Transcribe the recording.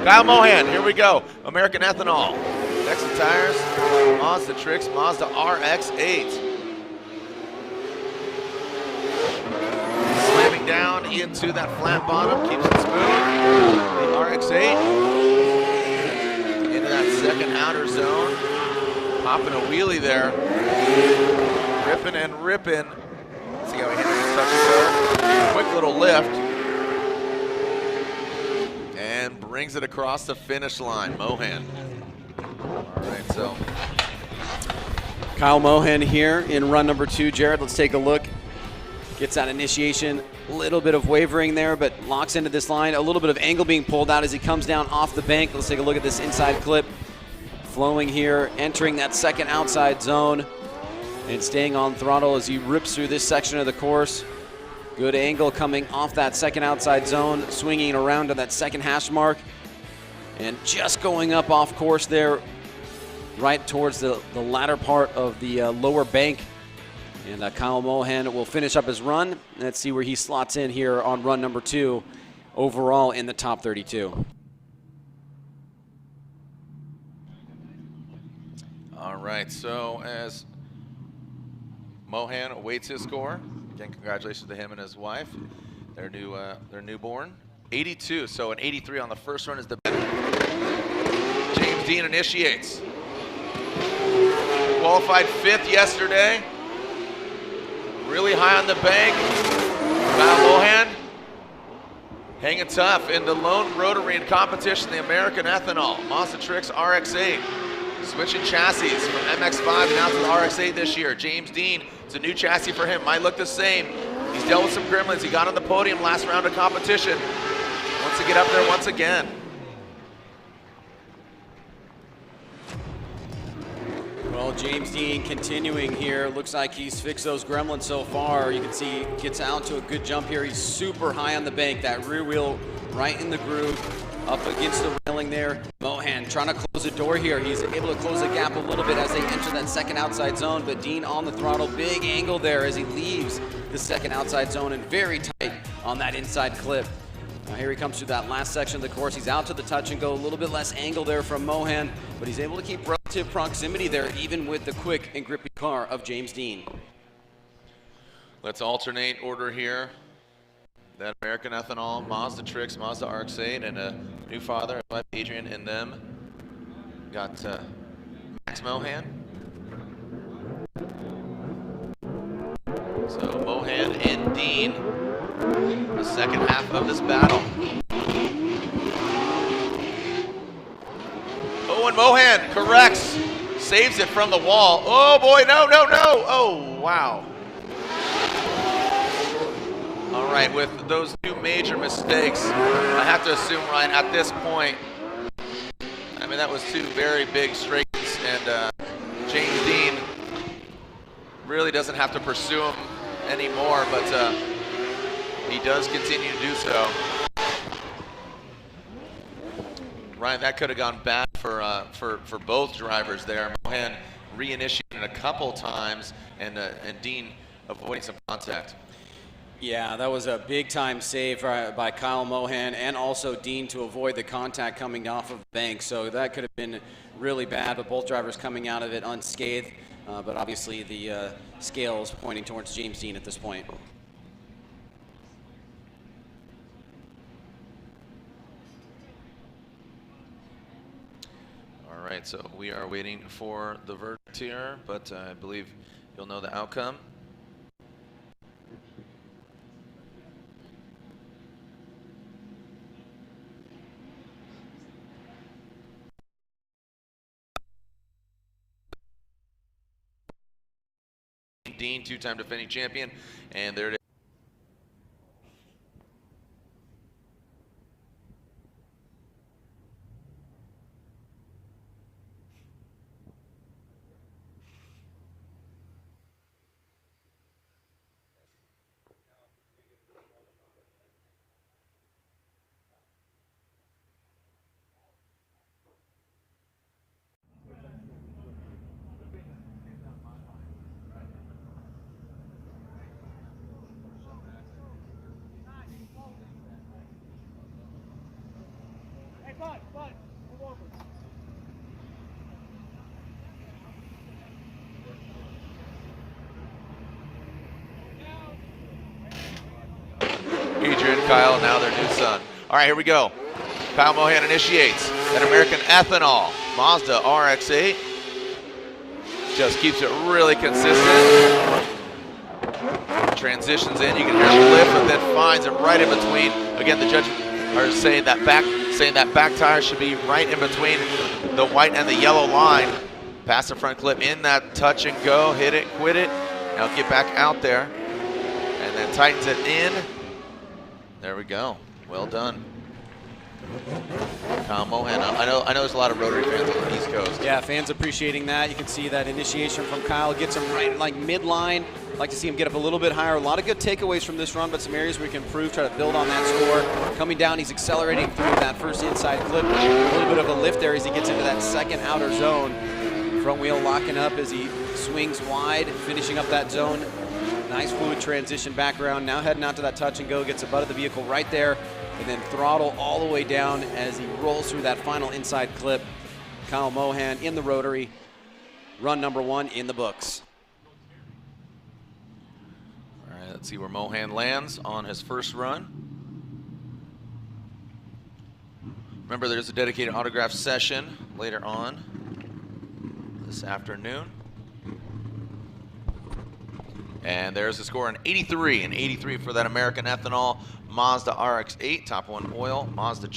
Kyle Mohan, here we go. American Ethanol. Next to tires, Mazda Tricks, Mazda RX8. Slamming down into that flat bottom, keeps it smooth. The RX8 into that second outer zone. Popping a wheelie there. Ripping and ripping. Let's see how he handles this touch and go. Quick little lift. And brings it across the finish line. Mohan. All right, so. Kyle Mohan here in run number 2. Jared, let's take a look. Gets that initiation. A little bit of wavering there, but locks into this line. A little bit of angle being pulled out as he comes down off the bank. Let's take a look at this inside clip. Flowing here, entering that second outside zone and staying on throttle as he rips through this section of the course. Good angle coming off that second outside zone, swinging around to that second hash mark, and just going up off course there, right towards the latter part of the lower bank. And Kyle Mohan will finish up his run. Let's see where he slots in here on run number 2, overall in the top 32. All right, so as Mohan awaits his score, again, congratulations to him and his wife, their newborn. 82, so an 83 on the first run is the best. James Dean initiates. Qualified 5th yesterday. Really high on the bank. Kyle Mohan hanging tough in the lone rotary in competition, the American Ethanol, Mazda Tricks RX8. Switching chassis from MX-5 now to the RX-8 this year. James Dean, it's a new chassis for him. Might look the same. He's dealt with some gremlins. He got on the podium last round of competition. Wants to get up there once again. Well, James Dean continuing here. Looks like he's fixed those gremlins so far. You can see he gets out to a good jump here. He's super high on the bank. That rear wheel right in the groove. Up against the railing there. Mohan trying to close the door here. He's able to close the gap a little bit as they enter that second outside zone, but Dean on the throttle. Big angle there as he leaves the second outside zone and very tight on that inside clip. Now here he comes through that last section of the course. He's out to the touch and go. A little bit less angle there from Mohan, but he's able to keep relative proximity there even with the quick and grippy car of James Dean. Let's alternate order here. That American Ethanol, Mazda Tricks, Mazda RX8, and a new father, wife Adrian, and them. Got Max Mohan. So Mohan and Dean, the second half of this battle. Oh, and Mohan corrects, saves it from the wall. Oh boy, no, no, no. Oh, wow. All right, with those two major mistakes, I have to assume, Ryan, at this point, I mean, that was two very big straights, and James Dean really doesn't have to pursue him anymore, but he does continue to do so. Ryan, that could have gone bad for both drivers there. Mohan reinitiating a couple times, and Dean avoiding some contact. Yeah, that was a big-time save by Kyle Mohan and also Dean to avoid the contact coming off of the bank. So that could have been really bad, but both drivers coming out of it unscathed. But obviously the scale is pointing towards James Dean at this point. All right, so we are waiting for the verdict here, but I believe you'll know the outcome. Dean, two-time defending champion, and there it is. Kyle, now their new son. All right, here we go. Kyle Mohan initiates that American Ethanol Mazda RX8. Just keeps it really consistent. Transitions in, you can hear the lift, but then finds it right in between. Again, the judge are saying that back tire should be right in between the white and the yellow line. Pass the front clip in that touch and go, hit it, quit it. Now get back out there, and then tightens it in. There we go. Well done. Kyle Mohan. I know there's a lot of rotary fans on the East Coast. Yeah, fans appreciating that. You can see that initiation from Kyle gets him right like midline. Like to see him get up a little bit higher. A lot of good takeaways from this run, but some areas where he can improve, try to build on that score. Coming down, he's accelerating through that first inside clip. A little bit of a lift there as he gets into that second outer zone. Front wheel locking up as he swings wide, finishing up that zone. Nice fluid transition background. Now heading out to that touch and go, gets the butt of the vehicle right there, and then throttle all the way down as he rolls through that final inside clip. Kyle Mohan in the rotary. Run number 1 in the books. All right, let's see where Mohan lands on his first run. Remember, there's a dedicated autograph session later on this afternoon. And there's the score, an 83, for that American Ethanol Mazda RX8, top 1 oil, Mazda